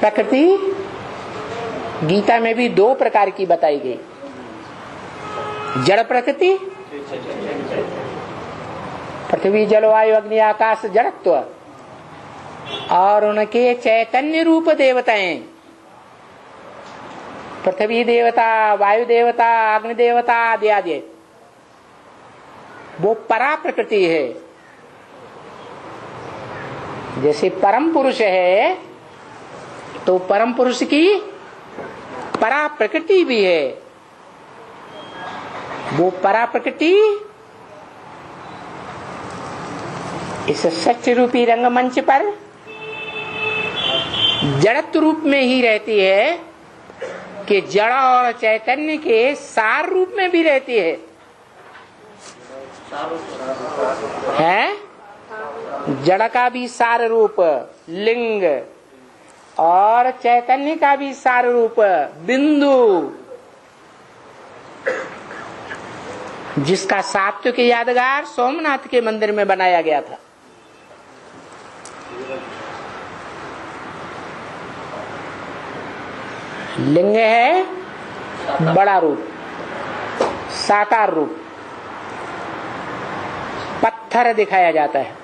प्रकृति गीता में भी दो प्रकार की बताई गई, जड़ प्रकृति, पृथ्वी जल वायु अग्नि आकाश जड़त्व, और उनके चैतन्य रूप देवताएं, पृथ्वी देवता, वायु देवता, अग्नि देवता आदि आदि, वो परा प्रकृति है। जैसे परम पुरुष है तो परम पुरुष की परा प्रकृति भी है। वो परा प्रकृति इस सत्य रूपी रंगमंच पर जड़त्व रूप में ही रहती है कि जड़ और चैतन्य के सार रूप में भी रहती है। जड़ का भी सार रूप लिंग और चैतन्य का भी सार रूप बिंदु, जिसका सात्विक यादगार सोमनाथ के मंदिर में बनाया गया था। लिंग है बड़ा रूप, साकार रूप, पत्थर दिखाया जाता है,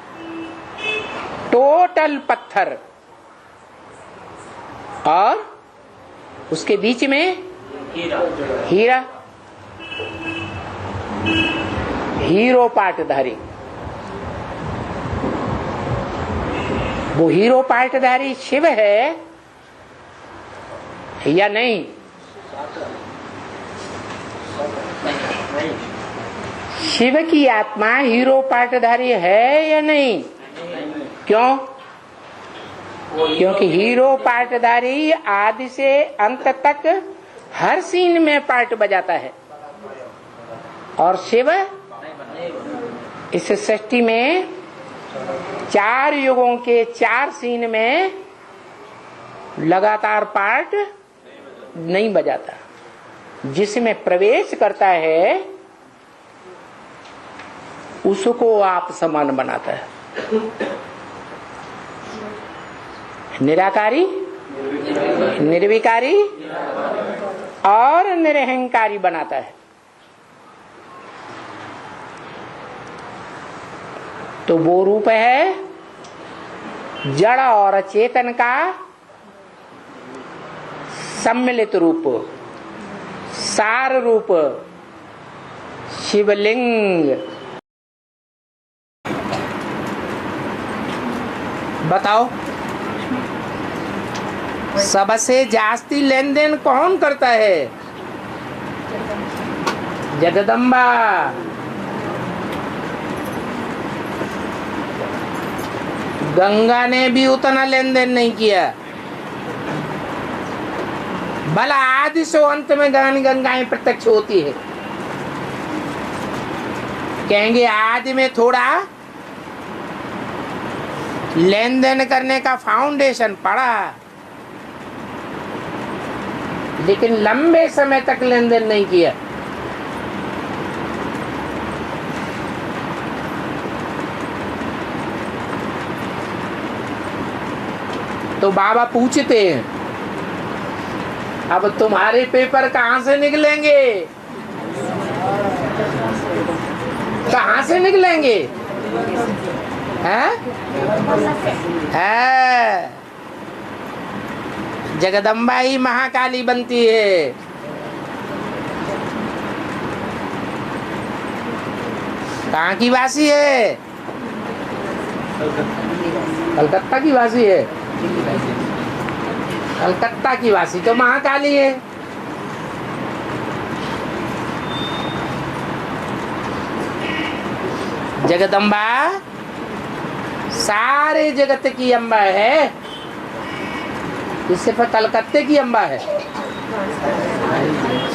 टोटल पत्थर, और उसके बीच में हीरा, हीरो पाटधारी। वो हीरो पाटधारी शिव है या नहीं? शिव की आत्मा हीरो पाटधारी है या नहीं? क्यों? क्योंकि हीरो पाटधारी आदि से अंत तक हर सीन में पार्ट बजाता है, और शिव इस सृष्टि में 4 युगों के 4 सीन में लगातार पार्ट नहीं बजाता। जिसमें प्रवेश करता है उसको आप समान बनाता है। निराकारी, निर्विकारी और निरहंकारी बनाता है। तो वो रूप है जड़ और चेतन का सम्मिलित रूप, सार रूप, शिवलिंग। बताओ, सबसे जास्ती लेन देन कौन करता है? जगदम्बा। गंगा ने भी उतना लेन देन नहीं किया। भला आदि से अंत में गंगाएं प्रत्यक्ष होती है। कहेंगे आदि में थोड़ा लेन देन करने का फाउंडेशन पड़ा, लेकिन लंबे समय तक लेन देन नहीं किया। तो बाबा पूछते हैं, अब तुम्हारे पेपर कहां से निकलेंगे? कहां से निकलेंगे? हैं? जगदम्बा ही महाकाली बनती है। कहाँ की वासी है? कलकत्ता की वासी है। कलकत्ता की वासी तो महाकाली है। जगदम्बा सारे जगत की अम्बा है। इससे पर कलकत्ते की अम्बा है,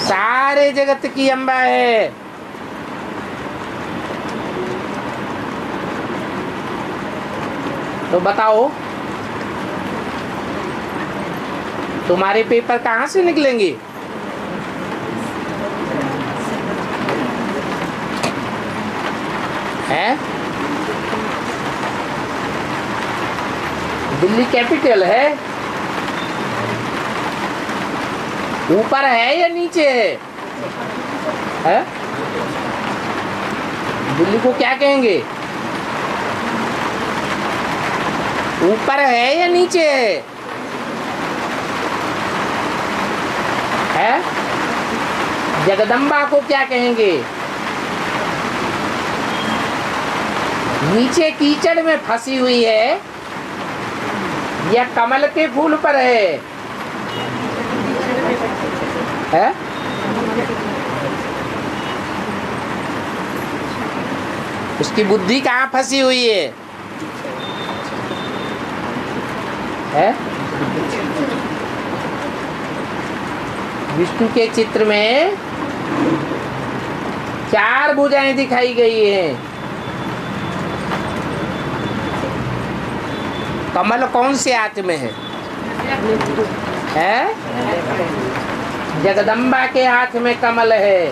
सारे जगत की अम्बा है। तो बताओ, तुम्हारे पेपर कहाँ से निकलेंगे? हैं? दिल्ली कैपिटल है, ऊपर है या नीचे है? बिल्ली को क्या कहेंगे? ऊपर है या नीचे है? जगदम्बा को क्या कहेंगे? नीचे कीचड़ में फंसी हुई है या कमल के फूल पर है? उसकी बुद्धि कहाँ फंसी हुई है? विष्णु के चित्र में 4 भुजाएं दिखाई गई हैं। कमल कौन से हाथ में है? जगदम्बा के हाथ में कमल है।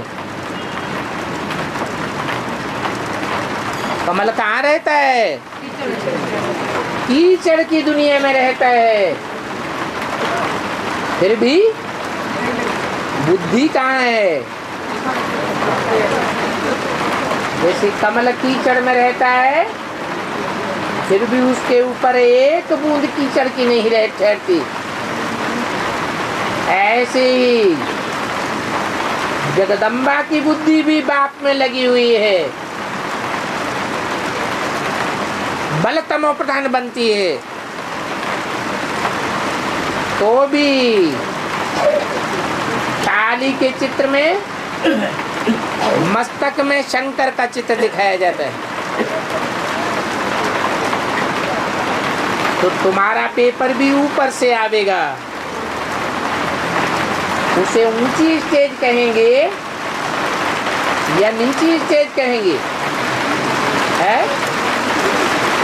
कमल कहाँ रहता है? कीचड़ की दुनिया में रहता है। फिर भी बुद्धि कहाँ है? जैसे कमल कीचड़ में रहता है, फिर भी उसके ऊपर एक बूंद कीचड़ की नहीं ठहरती। ऐसे ही जगदम्बा की बुद्धि भी बाप में लगी हुई है, बल तमो प्रधान बनती है, तो भी काली के चित्र में मस्तक में शंकर का चित्र दिखाया जाता है। तो तुम्हारा पेपर भी ऊपर से आवेगा। उसे ऊंची स्टेज कहेंगे या नीची स्टेज कहेंगे?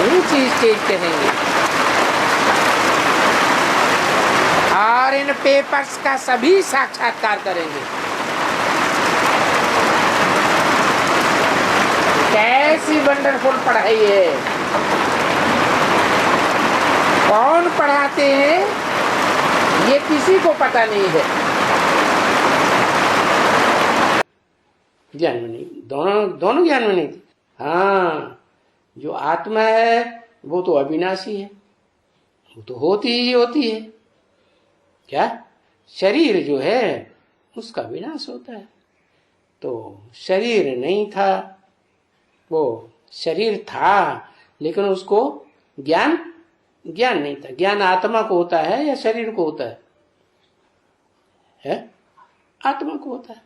ऊंची स्टेज कहेंगे। और इन पेपर्स का सभी साक्षात्कार करेंगे। कैसी वंडरफुल पढ़ाई है! कौन पढ़ाते हैं ये किसी को पता नहीं है। ज्ञान में नहीं, दोनों ज्ञान में नहीं थी। हाँ, जो आत्मा है वो तो अविनाशी है, वो तो होती ही होती है। क्या? शरीर जो है उसका विनाश होता है। तो शरीर नहीं था, वो शरीर था लेकिन उसको ज्ञान नहीं था। ज्ञान आत्मा को होता है या शरीर को होता है? आत्मा को होता है।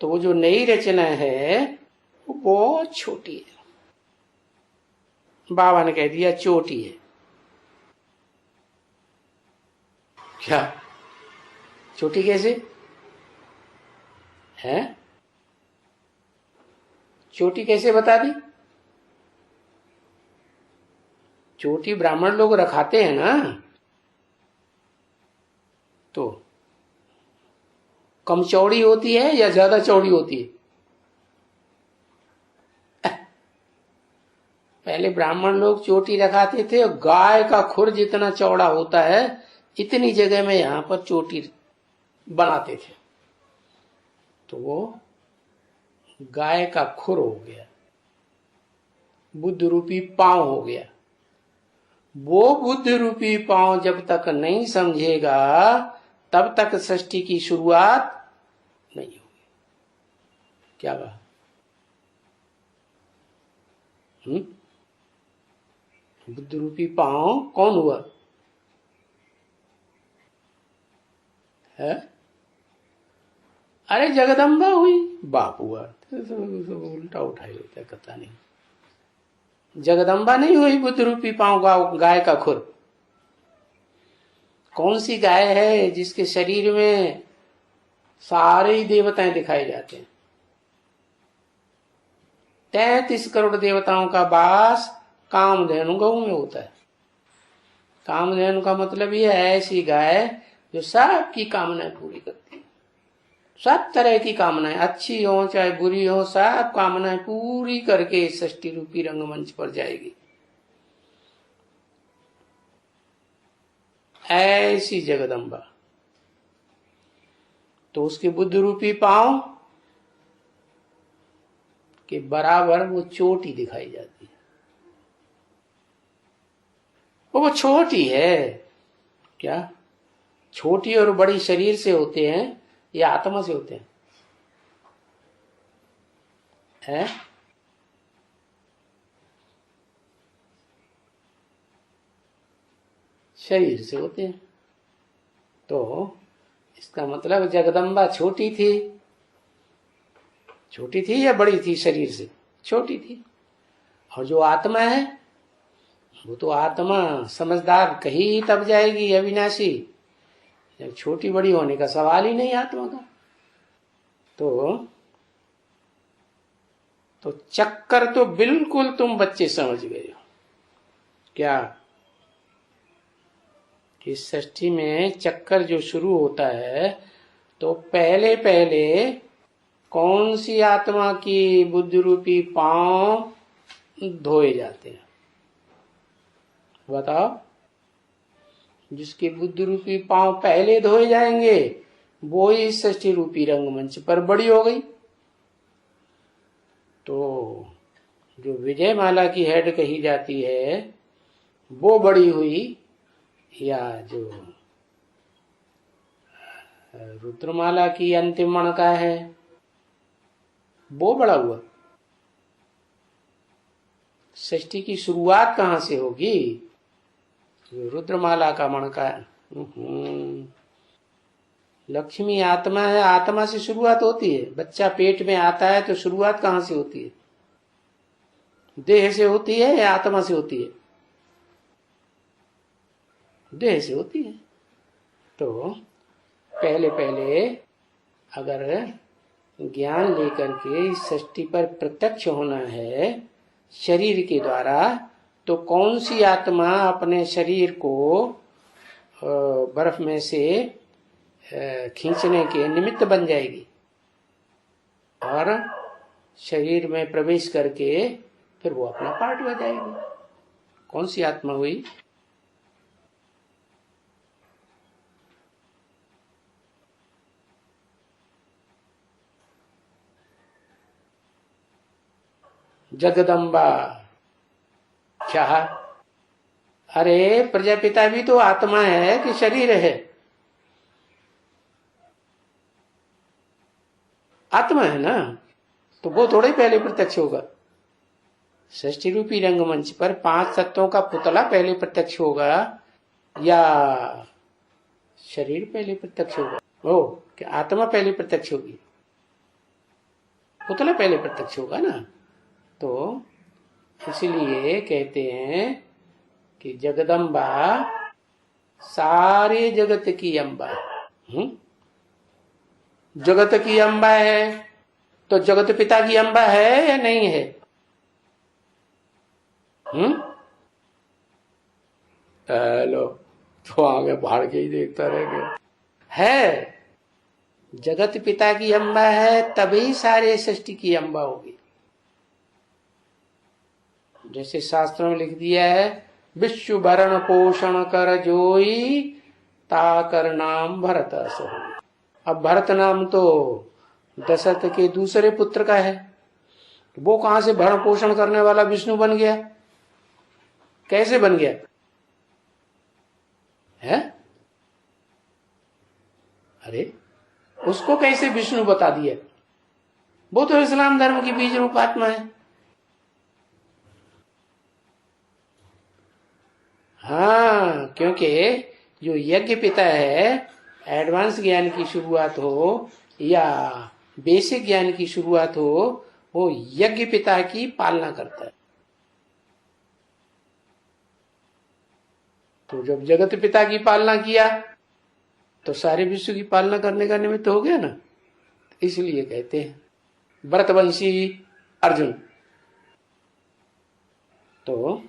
तो वो जो नई रचना है वो बहुत छोटी है। बाबा ने कह दिया चोटी है। क्या? छोटी कैसे है? चोटी कैसे बता दी? चोटी ब्राह्मण लोग रखाते हैं ना, तो कम चौड़ी होती है या ज्यादा चौड़ी होती है? पहले ब्राह्मण लोग चोटी रखाते थे और गाय का खुर जितना चौड़ा होता है इतनी जगह में यहां पर चोटी बनाते थे। तो वो गाय का खुर हो गया, बुद्ध रूपी पांव हो गया। वो बुद्ध रूपी पांव जब तक नहीं समझेगा तब तक सृष्टि की शुरुआत नहीं होगी। क्या कहा? बुद्ध रूपी पांव कौन हुआ है? अरे जगदम्बा हुई, बाप हुआ। उल्टा उठाई होता है, पता नहीं। जगदम्बा नहीं हुई बुद्ध रूपी पांव, गाय का खुर। कौन सी गाय है जिसके शरीर में सारे ही देवताएं दिखाए जाते हैं? 33 करोड़ देवताओं का वास कामधेनु गौ में होता है। कामधेनु का मतलब ये है ऐसी गाय जो सबकी कामनाएं पूरी करती है। सब तरह की कामनाएं, अच्छी हो चाहे बुरी हो, सब कामनाएं पूरी करके सृष्टि रूपी रंगमंच पर जाएगी। ऐसी जगदम्बा तो उसके बुद्ध रूपी पांव के बराबर वो चोटी दिखाई जाती है। वो छोटी है क्या? छोटी और बड़ी शरीर से होते हैं या आत्मा से होते हैं? है? शरीर से होते हैं। तो इसका मतलब जगदम्बा छोटी थी। छोटी थी या बड़ी थी? शरीर से छोटी थी। और जो आत्मा है वो तो आत्मा समझदार कहीं तब जाएगी अविनाशी, जब छोटी बड़ी होने का सवाल ही नहीं आत्मा का। तो चक्कर तो बिल्कुल तुम बच्चे समझ गए हो क्या? कि षष्ठी में चक्कर जो शुरू होता है तो पहले पहले कौन सी आत्मा की बुद्धि रूपी पांव धोए जाते हैं? बताओ। जिसके बुद्धि रूपी पांव पहले धोए जाएंगे वो ही षष्ठी रूपी रंगमंच पर बड़ी हो गई। तो जो विजय माला की हेड कही जाती है वो बड़ी हुई, या जो रुद्रमाला की अंतिम मणका है वो बड़ा हुआ। षष्ठी की शुरुआत कहां से होगी? रुद्रमाला का मणका। लक्ष्मी आत्मा है, आत्मा से शुरुआत होती है। बच्चा पेट में आता है तो शुरुआत कहां से होती है? देह से होती है या आत्मा से होती है? देह से होती है। तो पहले पहले अगर ज्ञान लेकर के इस षष्ठी पर प्रत्यक्ष होना है शरीर के द्वारा, तो कौन सी आत्मा अपने शरीर को बर्फ में से खींचने के निमित्त बन जाएगी और शरीर में प्रवेश करके फिर वो अपना पार्ट बजाएगी? कौन सी आत्मा हुई? जगदम्बा। क्या? अरे प्रजापिता भी तो आत्मा है कि शरीर है? आत्मा है ना, तो वो थोड़ा ही पहले प्रत्यक्ष होगा। षष्ठी रूपी रंगमंच पर 5 तत्वों का पुतला पहले प्रत्यक्ष होगा या शरीर पहले प्रत्यक्ष होगा? ओ, क्या आत्मा पहले प्रत्यक्ष होगी? पुतला पहले प्रत्यक्ष होगा ना। तो इसलिए कहते हैं कि जगदम्बा सारे जगत की अम्बा है। जगत की अम्बा है तो जगत पिता की अम्बा है या नहीं है? हेलो, तो आगे भाड़ के ही देखता रह गया। है, जगत पिता की अम्बा है तभी सारे सृष्टि की अम्बा होगी। जैसे शास्त्रों में लिख दिया है, विश्व भरण पोषण कर जोई ताकर नाम भरत असो। अब भरत नाम तो दशरथ के दूसरे पुत्र का है, वो कहां से भरण पोषण करने वाला विष्णु बन गया? कैसे बन गया है? अरे उसको कैसे विष्णु बता दिया? वो तो इस्लाम धर्म की बीज रूप आत्मा है। हाँ, क्योंकि जो यज्ञ पिता है, एडवांस ज्ञान की शुरुआत हो या बेसिक ज्ञान की शुरुआत हो, वो यज्ञ पिता की पालना करता है। तो जब जगत पिता की पालना किया तो सारे विश्व की पालना करने का निमित्त हो गया ना। इसलिए कहते हैं भरतवंशी अर्जुन। तो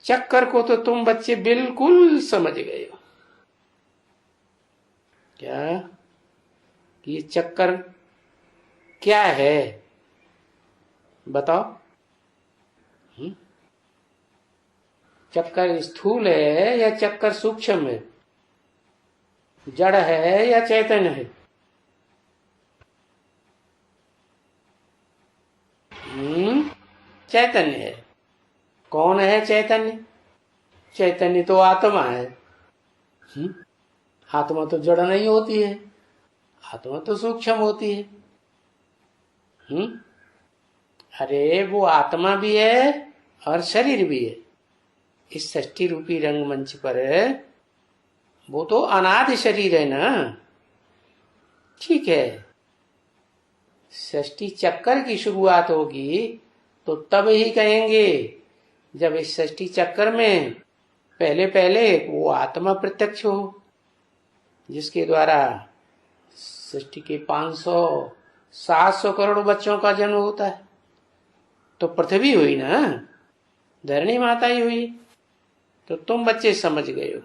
चक्कर को तो तुम बच्चे बिल्कुल समझ गए हो क्या? कि ये चक्कर क्या है बताओ? चक्कर स्थूल है या चक्कर सूक्ष्म है? जड़ है या चैतन्य है? चैतन्य है। कौन है चैतन्य? चैतन्य तो आत्मा है। आत्मा तो जड़ नहीं होती है, आत्मा तो सूक्ष्म होती है। अरे वो आत्मा भी है और शरीर भी है। इस सृष्टि रूपी रंगमंच पर वो तो अनादि शरीर है ना। ठीक है, सृष्टि चक्कर की शुरुआत होगी तो तब ही कहेंगे जब इस सृष्टि चक्कर में पहले पहले वो आत्मा प्रत्यक्ष हो, जिसके द्वारा सृष्टि के 500-700 करोड़ बच्चों का जन्म होता है। तो पृथ्वी हुई ना, धरणी माता ही हुई। तो तुम बच्चे समझ गए हो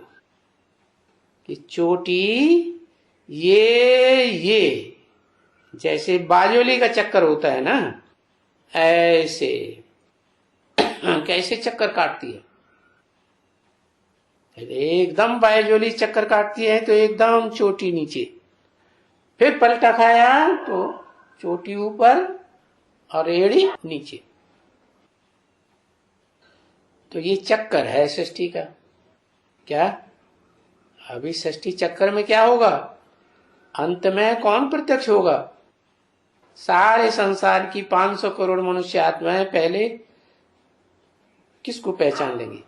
कि चोटी ये जैसे बाजोली का चक्कर होता है ना, ऐसे कैसे चक्कर काटती है। एकदम बाजोली चक्कर काटती है तो एकदम चोटी नीचे, फिर पलटा खाया तो चोटी ऊपर और एड़ी नीचे। तो ये चक्कर है सृष्टि का। क्या अभी सृष्टि चक्कर में क्या होगा? अंत में कौन प्रत्यक्ष होगा? सारे संसार की 500 करोड़ मनुष्य आत्माएं पहले किसको पहचान लेंगी?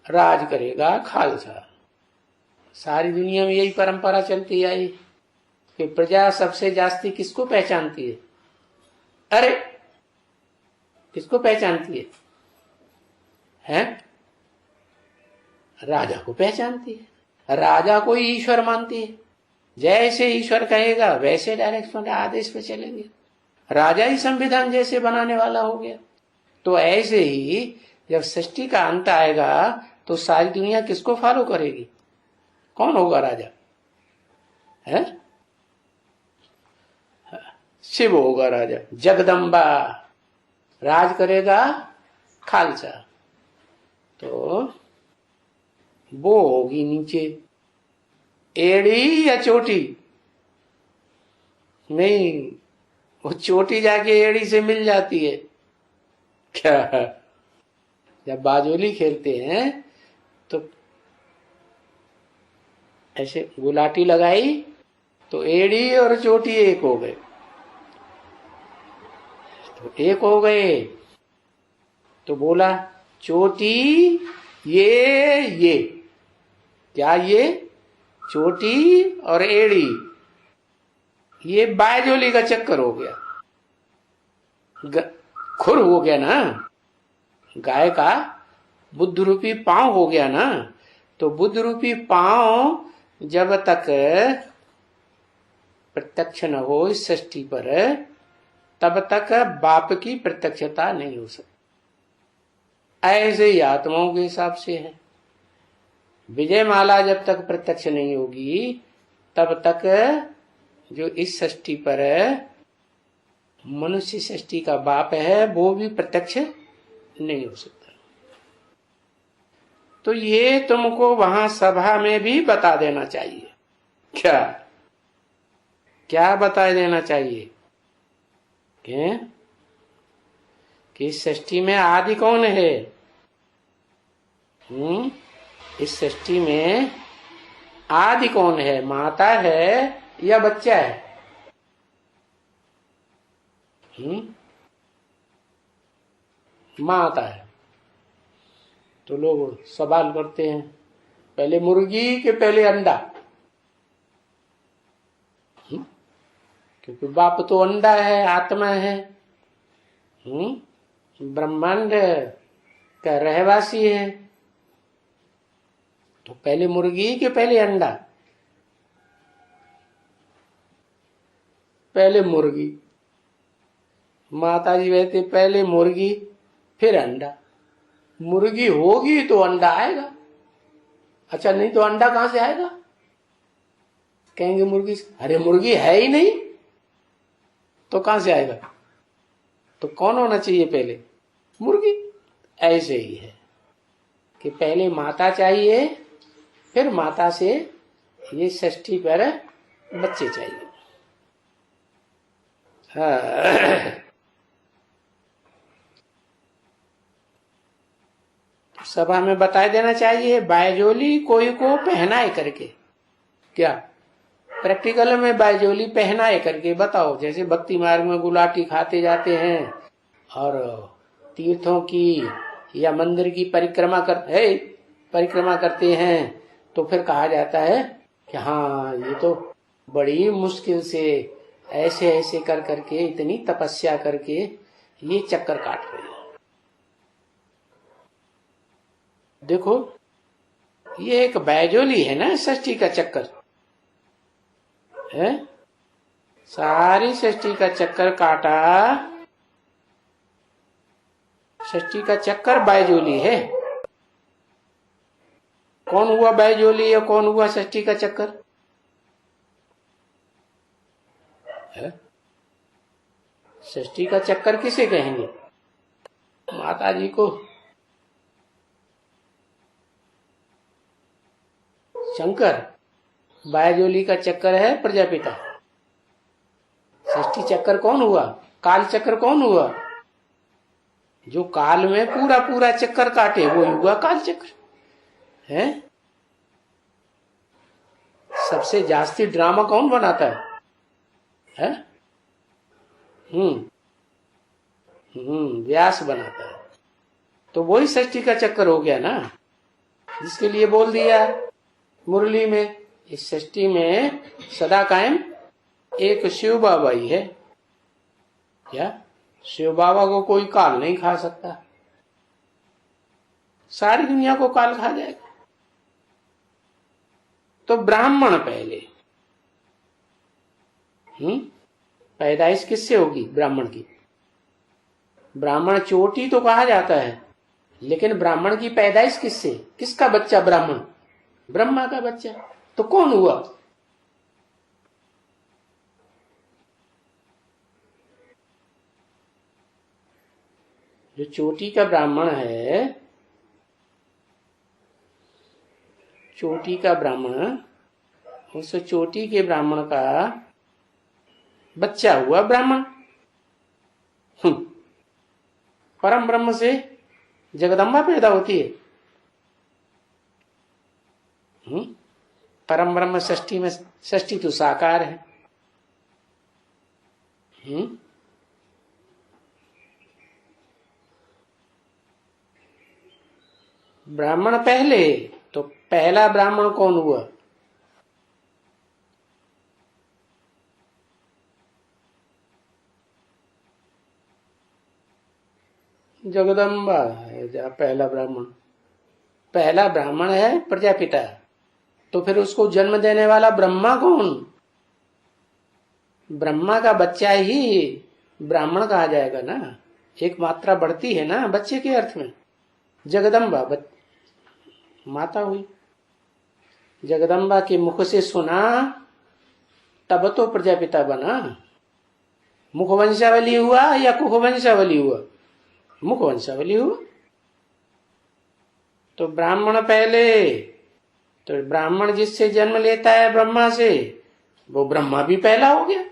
राज करेगा खालसा। सारी दुनिया में यही परंपरा चलती आई कि प्रजा सबसे जास्ती किसको पहचानती है? अरे किसको पहचानती है? हैं? राजा को पहचानती है। राजा को ही ईश्वर मानती है। जैसे ईश्वर कहेगा वैसे डायरेक्ट आदेश पे चलेंगे। राजा ही संविधान जैसे बनाने वाला हो गया। तो ऐसे ही जब सृष्टि का अंत आएगा तो सारी दुनिया किसको फॉलो करेगी? कौन होगा राजा? है शिव होगा राजा। जगदम्बा राज करेगा खालसा। तो वो होगी नीचे एड़ी या चोटी? नहीं, वो चोटी जाके एड़ी से मिल जाती है। क्या जब बाजोली खेलते हैं तो ऐसे गुलाटी लगाई तो एड़ी और चोटी एक हो गए। तो एक हो गए तो बोला चोटी ये क्या? ये चोटी और एड़ी ये बाजोली का चक्कर हो गया। खुर हो गया ना, गाय का बुद्ध रूपी पांव हो गया ना। तो बुद्ध रूपी पांव जब तक प्रत्यक्ष न हो इस सृष्टि पर तब तक बाप की प्रत्यक्षता नहीं हो सकती। ऐसे ही आत्माओं के हिसाब से है। विजय माला जब तक प्रत्यक्ष नहीं होगी तब तक जो इस सृष्टि पर मनुष्य सृष्टि का बाप है वो भी प्रत्यक्ष नहीं हो सकता। तो ये तुमको वहां सभा में भी बता देना चाहिए। क्या क्या बता देना चाहिए? कि सृष्टि में आदि कौन है? इस सृष्टि में आदि कौन है? माता है या बच्चा है? माता है। तो लोग सवाल करते हैं पहले मुर्गी के पहले अंडा? क्योंकि बाप तो अंडा है, आत्मा है, ब्रह्मांड का रहवासी है। तो पहले मुर्गी के पहले अंडा? पहले मुर्गी। माता जी कहते पहले मुर्गी फिर अंडा। मुर्गी होगी तो अंडा आएगा। अच्छा, नहीं तो अंडा कहां से आएगा? कहेंगे मुर्गी। अरे मुर्गी है ही नहीं तो कहां से आएगा? तो कौन होना चाहिए पहले? मुर्गी। ऐसे ही है कि पहले माता चाहिए, फिर माता से ये षष्ठी पर बच्चे चाहिए। हाँ। सभा में बता देना चाहिए, बायजोली कोई को पहनाए करके, क्या प्रैक्टिकल में बायजोली पहनाए करके बताओ। जैसे भक्ति मार्ग में गुलाटी खाते जाते हैं और तीर्थों की या मंदिर की परिक्रमा करते हैं, तो फिर कहा जाता है कि हाँ ये तो बड़ी मुश्किल से ऐसे ऐसे कर करके, इतनी तपस्या करके ये चक्कर काट रहे हैं। देखो ये एक बैजोली है ना, षष्ठी का चक्कर है। सारी षष्ठी का चक्कर काटा, षष्ठी का चक्कर बैजोली है। कौन हुआ बैजोली या कौन हुआ षष्ठी का चक्कर है? षष्ठी का चक्कर किसे कहेंगे? माता जी को। शंकर। बायजोली का चक्कर है प्रजापिता। षष्ठी चक्कर कौन हुआ? काल चक्र कौन हुआ? जो काल में पूरा पूरा चक्कर काटे वो हुआ काल चक्र है। सबसे जास्ती ड्रामा कौन बनाता है? व्यास बनाता है। तो वही षष्ठी का चक्कर हो गया ना, जिसके लिए बोल दिया मुरली में। इस षष्ठी में सदा कायम एक शिव बाबा ही है। क्या शिव बाबा को कोई काल नहीं खा सकता? सारी दुनिया को काल खा जाएगा। तो ब्राह्मण पहले। पैदाइश किससे होगी ब्राह्मण की? ब्राह्मण चोटी तो कहा जाता है, लेकिन ब्राह्मण की पैदाइश किससे? किसका बच्चा ब्राह्मण? ब्रह्मा का बच्चा। तो कौन हुआ? जो चोटी का ब्राह्मण है, चोटी का ब्राह्मण, उस चोटी के ब्राह्मण का बच्चा हुआ ब्राह्मण। परम ब्रह्म से जगदम्बा पैदा होती है। परम ब्रह्म षष्ठी में, षष्ठी तो साकार है। ब्राह्मण पहले, तो पहला ब्राह्मण कौन हुआ? जगदम्बा है पहला ब्राह्मण। पहला ब्राह्मण है प्रजापिता। तो फिर उसको जन्म देने वाला ब्रह्मा कौन? ब्रह्मा का बच्चा ही ब्राह्मण कहा जाएगा ना। एक मात्रा बढ़ती है ना बच्चे के अर्थ में। जगदम्बा माता हुई। जगदम्बा के मुख से सुना तब तो प्रजापिता बना। मुखवंशावली हुआ या कुखवंशावली हुआ? मुखवंशावली हुआ। तो ब्राह्मण पहले, तो ब्राह्मण जिससे जन्म लेता है ब्रह्मा से, वो ब्रह्मा भी पहला हो गया।